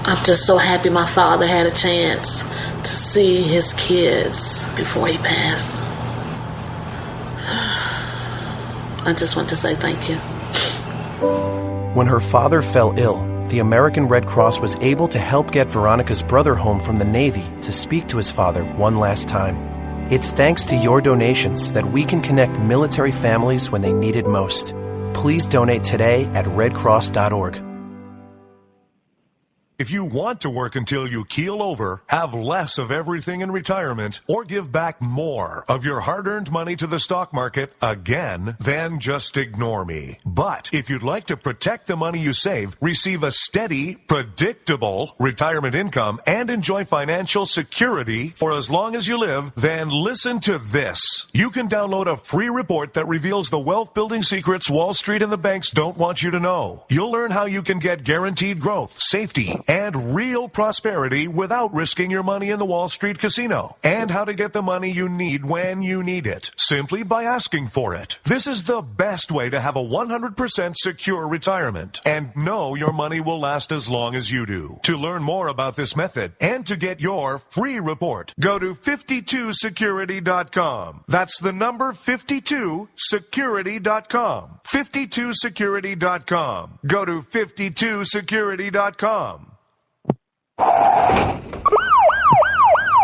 I'm just so happy my father had a chance to see his kids before he passed. I just want to say thank you. When her father fell ill, the American Red Cross was able to help get Veronica's brother home from the Navy to speak to his father one last time. It's thanks to your donations that we can connect military families when they need it most. Please donate today at redcross.org. If you want to work until you keel over, have less of everything in retirement, or give back more of your hard-earned money to the stock market again, then just ignore me. But if you'd like to protect the money you save, receive a steady, predictable retirement income, and enjoy financial security for as long as you live, then listen to this. You can download a free report that reveals the wealth-building secrets Wall Street and the banks don't want you to know. You'll learn how you can get guaranteed growth, safety, and real prosperity without risking your money in the Wall Street casino, and how to get the money you need when you need it, simply by asking for it. This is the best way to have a 100% secure retirement and know your money will last as long as you do. To learn more about this method and to get your free report, go to 52security.com. That's the number 52security.com. 52security.com. Go to 52security.com.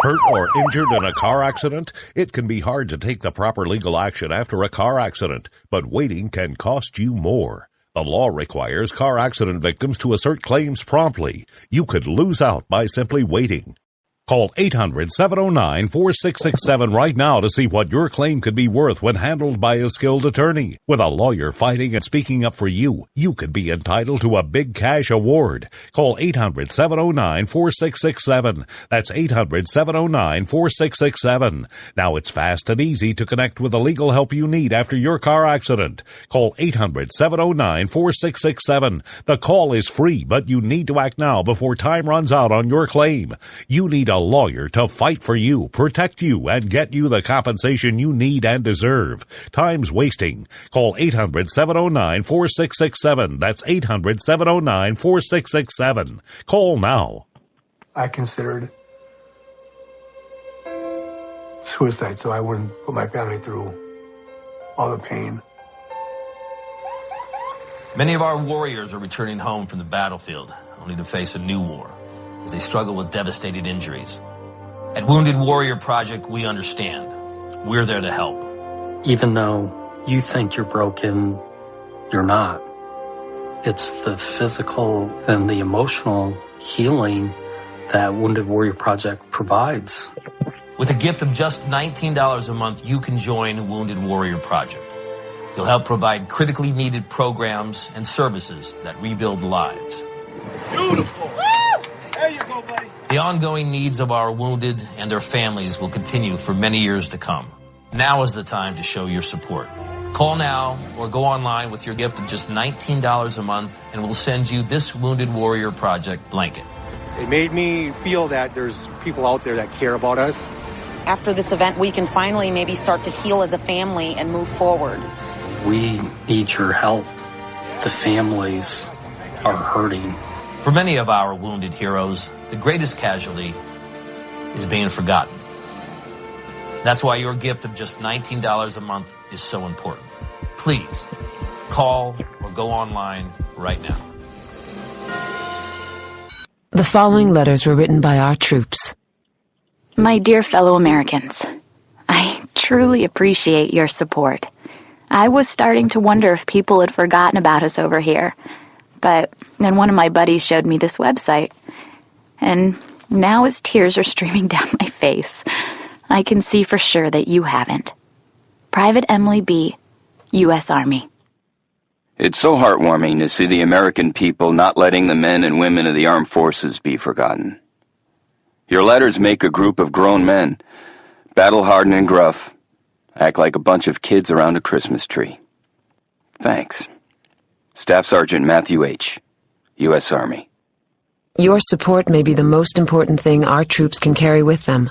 Hurt or injured in a car accident? It can be hard to take the proper legal action after a car accident, but waiting can cost you more. The law requires car accident victims to assert claims promptly. You could lose out by simply waiting. Call 800-709-4667 right now to see what your claim could be worth when handled by a skilled attorney. With a lawyer fighting and speaking up for you, you could be entitled to a big cash award. Call 800-709-4667. That's 800-709-4667. Now it's fast and easy to connect with the legal help you need after your car accident. Call 800-709-4667. The call is free, but you need to act now before time runs out on your claim. You need a lawyer to fight for you, protect you, and get you the compensation you need and deserve. Time's wasting. Call 800-709-4667. That's 800-709-4667. Call now. I considered suicide so I wouldn't put my family through all the pain. Many of our warriors are returning home from the battlefield, only to face a new war as they struggle with devastating injuries. At Wounded Warrior Project, we understand. We're there to help. Even though you think you're broken, you're not. It's the physical and the emotional healing that Wounded Warrior Project provides. With a gift of just $19 a month, you can join Wounded Warrior Project. You'll help provide critically needed programs and services that rebuild lives. Beautiful. There you go, buddy. The ongoing needs of our wounded and their families will continue for many years to come. Now is the time to show your support. Call now or go online with your gift of just $19 a month and we'll send you this Wounded Warrior Project blanket. It made me feel that there's people out there that care about us. After this event, we can finally maybe start to heal as a family and move forward. We need your help. The families are hurting. For many of our wounded heroes, the greatest casualty is being forgotten. That's why your gift of just $19 a month is so important. Please, call or go online right now. The following letters were written by our troops. My dear fellow Americans, I truly appreciate your support. I was starting to wonder if people had forgotten about us over here. But then one of my buddies showed me this website, and now as tears are streaming down my face, I can see for sure that you haven't. Private Emily B., U.S. Army. It's so heartwarming to see the American people not letting the men and women of the armed forces be forgotten. Your letters make a group of grown men, battle-hardened and gruff, act like a bunch of kids around a Christmas tree. Thanks. Staff Sergeant Matthew H., U.S. Army. Your support may be the most important thing our troops can carry with them.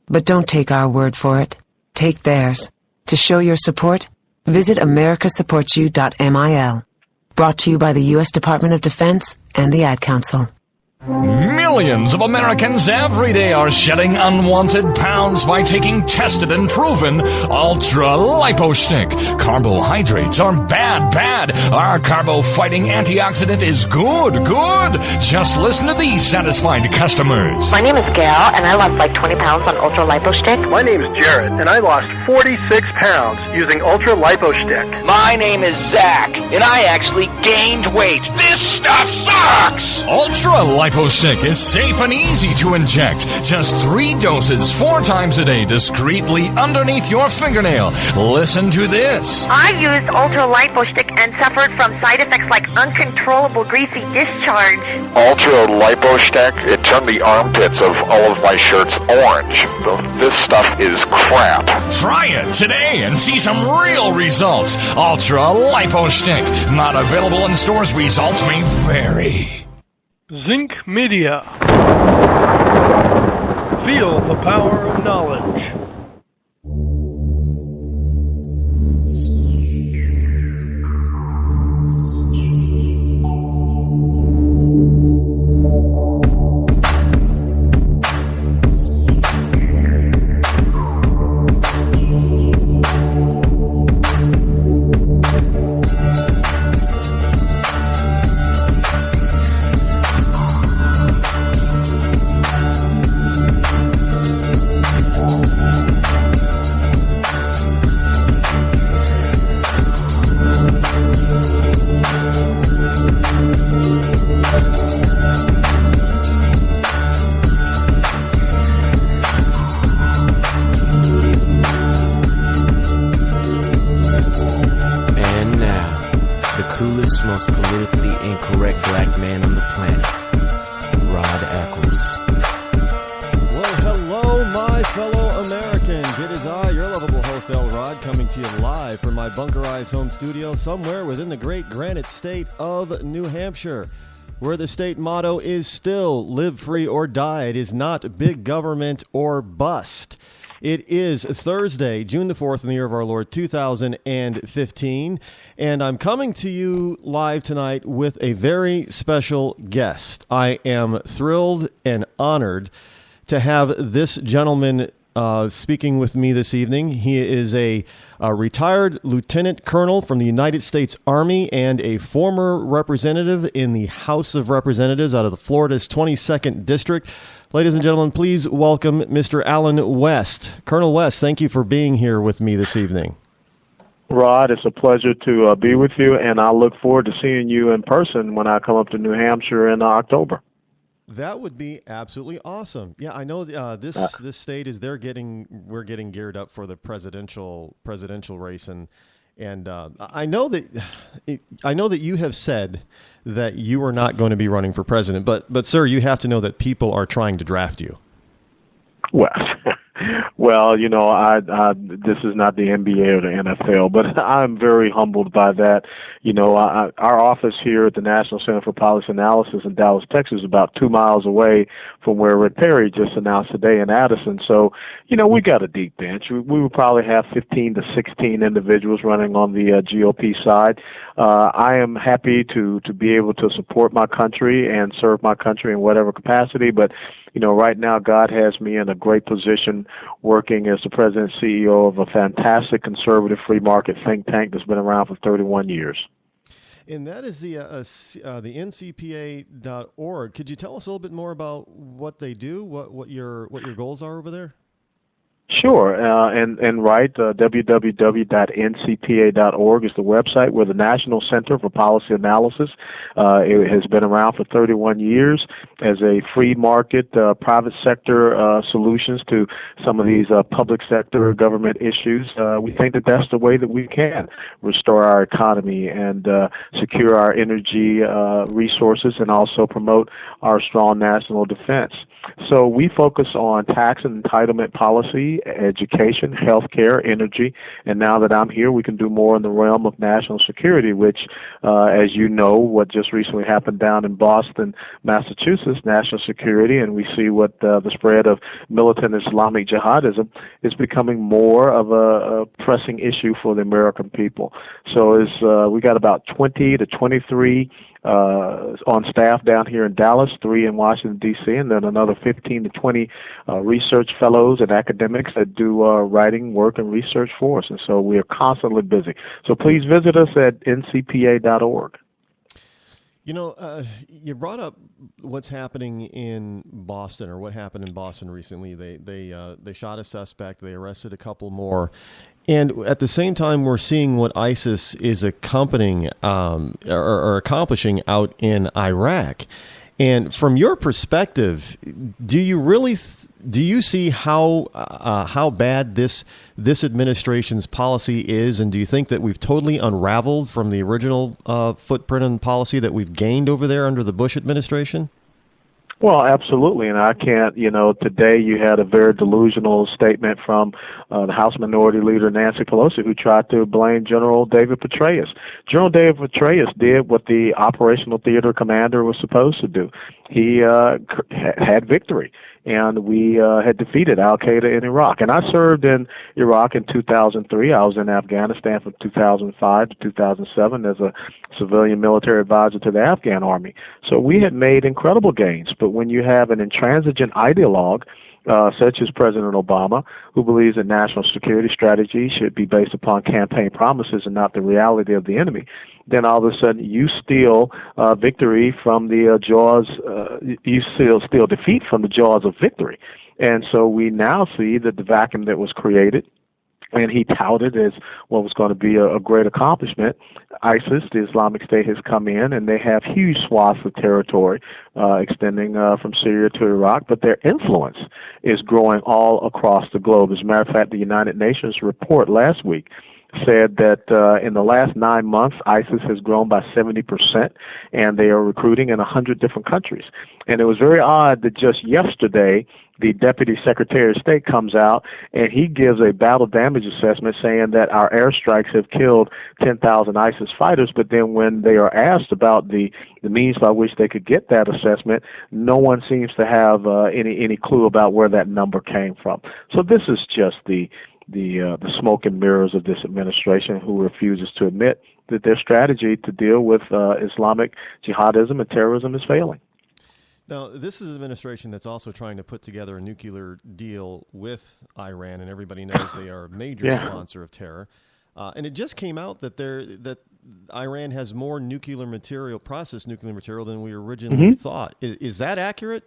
But don't take our word for it. Take theirs. To show your support, visit americasupportsyou.mil. Brought to you by the U.S. Department of Defense and the Ad Council. Millions of Americans every day are shedding unwanted pounds by taking tested and proven Ultra Lipo Stick. Carbohydrates are bad. Our carbo-fighting antioxidant is good. Just listen to these satisfied customers. My name is Gail, and I lost like 20 pounds on Ultra Lipo Stick. My name is Jared, and I lost 46 pounds using Ultra Lipo Stick. My name is Zach, and I actually gained weight. This stuff sucks! Ultra Lipo Stick is safe and easy to inject. Just 3 doses 4 times a day discreetly underneath your fingernail. Listen to this. I used Ultra Lipo Stick and suffered from side effects like uncontrollable greasy discharge. Ultra Lipo Stick, it turned the armpits of all of my shirts orange. This stuff is crap. Try it today and see some real results. Ultra Lipo Stick. Not available in stores. Results may vary. Zinc Media. Feel the power of knowledge. most politically incorrect black man on the planet, Rod Eccles. Well, hello, my fellow Americans. It is I, your lovable host, L. Rod, coming to you live from my bunkerized home studio somewhere within the great granite state of New Hampshire, where the state motto is still live free or die. It is not big government or bust. It is Thursday, June the 4th in the year of our Lord, 2015, and I'm coming to you live tonight with a very special guest. I am thrilled and honored to have this gentleman speaking with me this evening. He is a retired lieutenant colonel from the United States Army and a former representative in the House of Representatives out of the Florida's 22nd District. Ladies and gentlemen, please welcome Mr. Alan West. Colonel West, thank you for being here with me this evening. Rod, it's a pleasure to be with you, and I look forward to seeing you in person when I come up to New Hampshire in October. That would be absolutely awesome. Yeah, I know this state is we're getting geared up for the presidential race, and I know that you have said that you are not going to be running for president, but sir, you have to know that people are trying to draft you. Well, you know, this is not the NBA or the NFL, but I'm very humbled by that. You know, our office here at the National Center for Policy Analysis in Dallas, Texas, is about 2 miles away from where Rick Perry just announced today in Addison. So, you know, we got a deep bench. We would probably have 15 to 16 individuals running on the GOP side. I am happy to be able to support my country and serve my country in whatever capacity, but you know, right now God has me in a great position working as the president and CEO of a fantastic conservative free market think tank that's been around for 31 years. And that is the ncpa.org. Could you tell us a little bit more about what they do, what your goals are over there? Sure, and right, www.ncpa.org is the website. We're the National Center for Policy Analysis. It has been around for 31 years as a free market, private sector solutions to some of these public sector government issues. We think that that's the way that we can restore our economy and secure our energy resources and also promote our strong national defense. So we focus on tax and entitlement policy, education, healthcare, energy, and now that I'm here, we can do more in the realm of national security, which, as you know, what just recently happened down in Boston, Massachusetts, national security, and we see what the spread of militant Islamic jihadism is becoming more of a pressing issue for the American people. So we got about 20 to 23 on staff down here in Dallas, 3 in Washington, D.C., and then another 15 to 20 research fellows and academics that do writing, work, and research for us. And so we are constantly busy. So please visit us at ncpa.org. You know, you brought up what's happening in Boston, or what happened in Boston recently. They shot a suspect. They arrested a couple more. And at the same time, we're seeing what ISIS is accompanying or accomplishing out in Iraq. And from your perspective, do you see how bad this administration's policy is, and do you think that we've totally unraveled from the original footprint and policy that we've gained over there under the Bush administration? Well, absolutely, and I can't, today you had a very delusional statement from the House Minority Leader Nancy Pelosi, who tried to blame General David Petraeus. General David Petraeus did what the operational theater commander was supposed to do. He had victory, and we had defeated al-Qaeda in Iraq. And I served in Iraq in 2003. I was in Afghanistan from 2005 to 2007 as a civilian military advisor to the Afghan army. So we had made incredible gains. But when you have an intransigent ideologue, such as President Obama, who believes that national security strategy should be based upon campaign promises and not the reality of the enemy, then all of a sudden you steal victory from the jaws, you steal defeat from the jaws of victory. And so we now see that the vacuum that was created, and he touted as what was going to be a great accomplishment, ISIS, the Islamic State, has come in, and they have huge swaths of territory extending from Syria to Iraq, but their influence is growing all across the globe. As a matter of fact, the United Nations report last week said that in the last 9 months, ISIS has grown by 70%, and they are recruiting in 100 different countries. And it was very odd that just yesterday, the Deputy Secretary of State comes out and he gives a battle damage assessment saying that our airstrikes have killed 10,000 ISIS fighters, but then when they are asked about the means by which they could get that assessment, no one seems to have any clue about where that number came from. So this is just the smoke and mirrors of this administration, who refuses to admit that their strategy to deal with Islamic jihadism and terrorism is failing. Now, this is an administration that's also trying to put together a nuclear deal with Iran, and everybody knows they are a major sponsor of terror. And it just came out that Iran has more processed nuclear material than we originally thought. Is that accurate?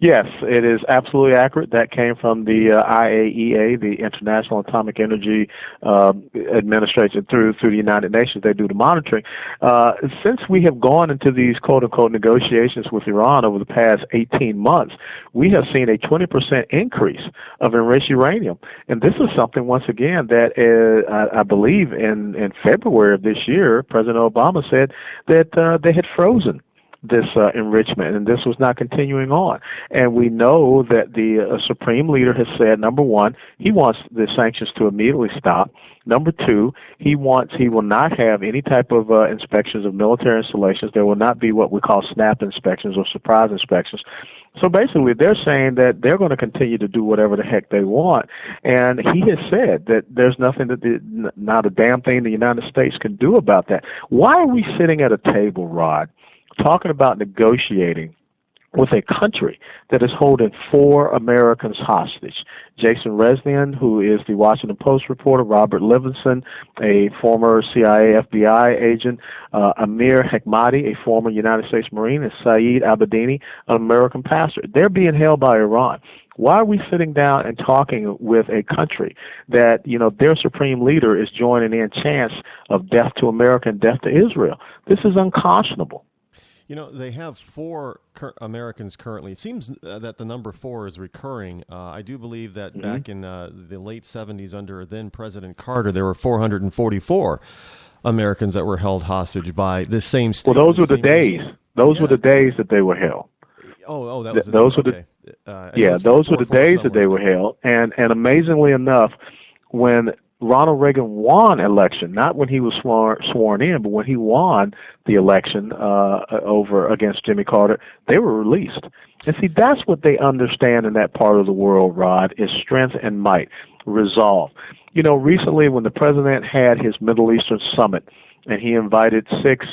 Yes, it is absolutely accurate. That came from the IAEA, the International Atomic Energy Administration, through the United Nations. They do the monitoring. Since we have gone into these quote-unquote negotiations with Iran over the past 18 months, we have seen a 20% increase of enriched uranium. And this is something, once again, that I believe in February of this year, President Obama said that they had frozen this enrichment, and this was not continuing on. And we know that the Supreme Leader has said, number one, he wants the sanctions to immediately stop. Number two, he will not have any type of inspections of military installations. There will not be what we call snap inspections or surprise inspections. So basically, they're saying that they're going to continue to do whatever the heck they want. And he has said that there's nothing not a damn thing the United States can do about that. Why are we sitting at a table, Rod, talking about negotiating with a country that is holding 4 Americans hostage? Jason Reznian, who is the Washington Post reporter, Robert Livingston, a former CIA FBI agent, Amir Hekmati, a former United States Marine, and Saeed Abedini, an American pastor. They're being held by Iran. Why are we sitting down and talking with a country that, their supreme leader is joining in chants of death to America and death to Israel? This is unconscionable. They have 4 Americans currently. It seems that the number 4 is recurring. I do believe that back in the late 70s under then President Carter, there were 444 Americans that were held hostage by the same state. Well, those were the days. Those were the days that they were held. Oh, that was those were the those were the days that they were held. And amazingly enough, when Ronald Reagan won election, not when he was sworn in, but when he won the election over against Jimmy Carter, they were released. And see, that's what they understand in that part of the world, Rod, is strength and might, resolve. Recently when the president had his Middle Eastern summit, and he invited 6